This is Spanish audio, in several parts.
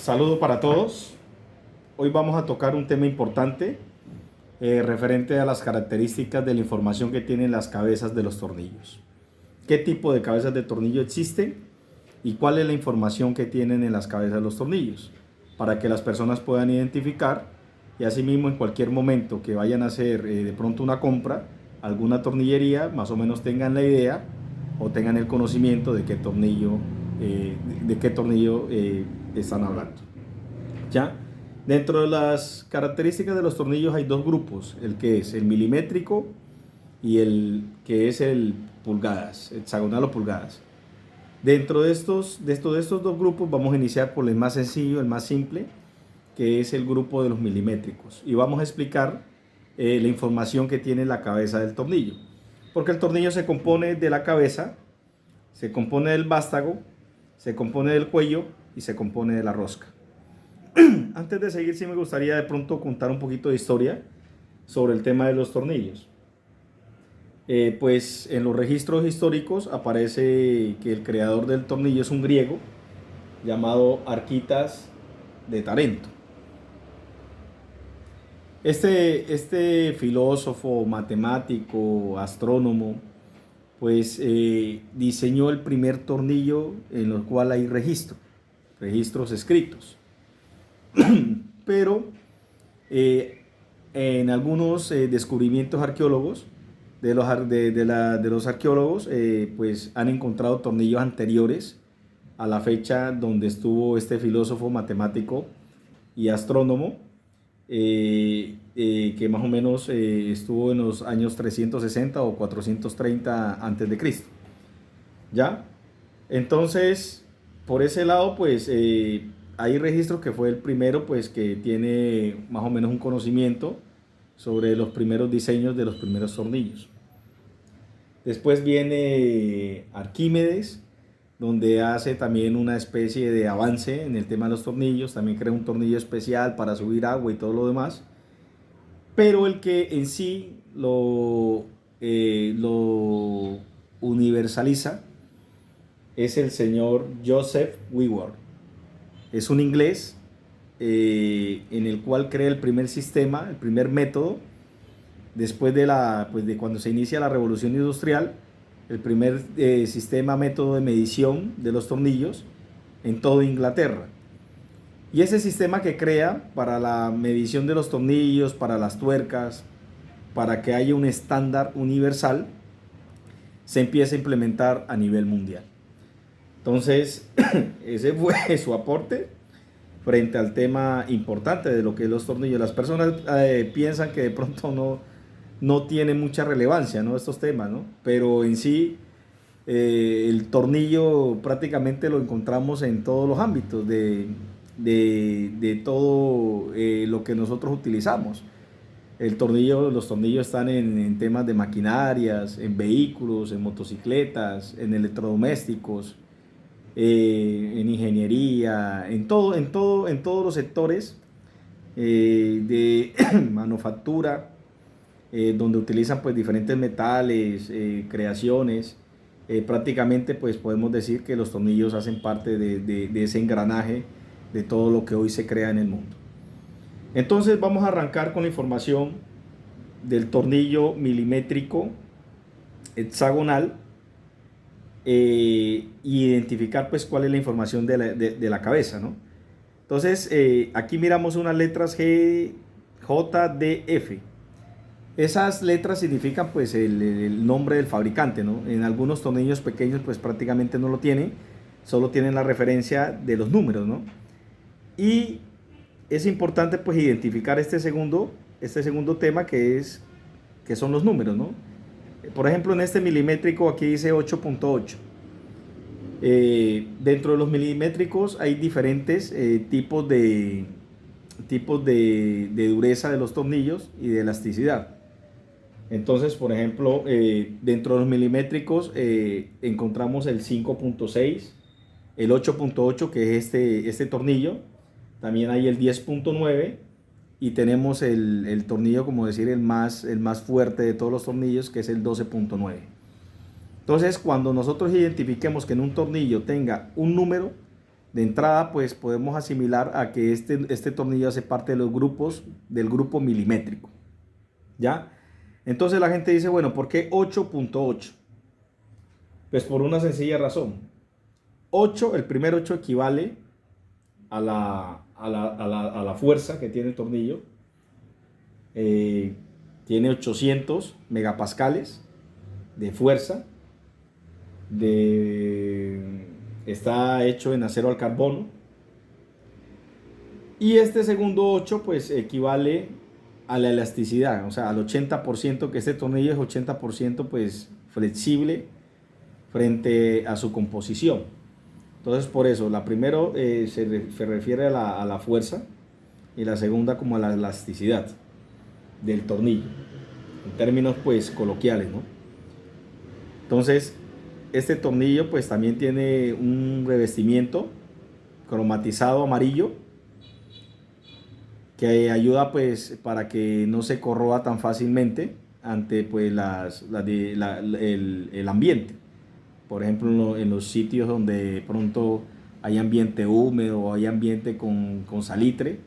Saludo para todos. Hoy vamos a tocar un tema importante referente a las características de la información que tienen las cabezas de los tornillos. ¿Qué tipo de cabezas de tornillo existen y cuál es la información que tienen en las cabezas de los tornillos? Para que las personas puedan identificar y asimismo en cualquier momento que vayan a hacer de pronto una compra, alguna tornillería, más o menos tengan la idea o tengan el conocimiento de qué tornillo, están hablando. ¿Ya? Dentro de las características de los tornillos hay dos grupos, el que es el milimétrico y el que es el pulgadas, hexagonal o pulgadas. Dentro de estos dos grupos vamos a iniciar por el más sencillo, el más simple, que es el grupo de los milimétricos. Y vamos a explicar la información que tiene la cabeza del tornillo. Porque el tornillo se compone de la cabeza, se compone del vástago, se compone del cuello y se compone de la rosca. Antes de seguir, sí me gustaría de pronto contar un poquito de historia sobre el tema de los tornillos. Pues en los registros históricos aparece que el creador del tornillo es un griego llamado Arquitas de Tarento. Este filósofo, matemático, astrónomo, pues diseñó el primer tornillo en el cual hay registros escritos. Pero en algunos descubrimientos arqueólogos de los arqueólogos pues han encontrado tornillos anteriores a la fecha donde estuvo este filósofo, matemático y astrónomo, que más o menos estuvo en los años 360 o 430 antes de Cristo. ¿Ya? Entonces, por ese lado, pues hay registros que fue el primero, pues que tiene más o menos un conocimiento sobre los primeros diseños de los primeros tornillos. Después viene Arquímedes, donde hace también una especie de avance en el tema de los tornillos, también crea un tornillo especial para subir agua y todo lo demás, pero el que en sí lo universaliza es el señor Joseph Whitworth. Es un inglés en el cual crea el primer sistema, el primer método, después de cuando se inicia la revolución industrial, el primer método de medición de los tornillos en toda Inglaterra. Y ese sistema que crea para la medición de los tornillos, para las tuercas, para que haya un estándar universal, se empieza a implementar a nivel mundial. Entonces, ese fue su aporte frente al tema importante de lo que es los tornillos. Las personas piensan que de pronto no tiene mucha relevancia, ¿no?, estos temas, ¿no? Pero en sí, el tornillo prácticamente lo encontramos en todos los ámbitos de todo lo que nosotros utilizamos. Los tornillos están en temas de maquinarias, en vehículos, en motocicletas, en electrodomésticos, en ingeniería, en todos los sectores de manufactura, donde utilizan pues diferentes metales, creaciones. Prácticamente pues podemos decir que los tornillos hacen parte de ese engranaje de todo lo que hoy se crea en el mundo. Entonces vamos a arrancar con la información del tornillo milimétrico hexagonal, y identificar pues cuál es la información de la cabeza, ¿no? Entonces aquí miramos unas letras G, J, D, F. Esas letras significan pues el nombre del fabricante, ¿no? En algunos tornillos pequeños pues prácticamente no lo tienen, solo tienen la referencia de los números, ¿no? Y es importante pues identificar este segundo tema que son los números, ¿no? Por ejemplo, en este milimétrico aquí dice 8.8. Dentro de los milimétricos hay diferentes tipos de dureza de los tornillos y de elasticidad. Entonces, por ejemplo, dentro de los milimétricos encontramos el 5.6, el 8.8, que es este tornillo. También hay el 10.9 y tenemos el tornillo, como decir, el más fuerte de todos los tornillos, que es el 12.9. Entonces, cuando nosotros identifiquemos que en un tornillo tenga un número, De entrada, pues podemos asimilar a que este tornillo hace parte de los grupos del grupo milimétrico, ¿ya? Entonces la gente dice, bueno, ¿por qué 8.8? Pues por una sencilla razón. 8, el primer 8 equivale a la fuerza que tiene el tornillo. Tiene 800 megapascales de fuerza. Está hecho en acero al carbono. Y este segundo 8 pues equivale a la elasticidad, o sea, al 80%, que este tornillo es 80% pues flexible frente a su composición. Entonces por eso, la primero se refiere a la fuerza y la segunda como a la elasticidad del tornillo, en términos pues coloquiales, ¿no? Entonces, este tornillo pues también tiene un revestimiento cromatizado amarillo que ayuda pues para que no se corroa tan fácilmente ante pues el ambiente. Por ejemplo, en los sitios donde de pronto hay ambiente húmedo o hay ambiente con salitre,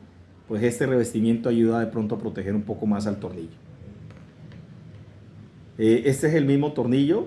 pues este revestimiento ayuda de pronto a proteger un poco más al tornillo. Este es el mismo tornillo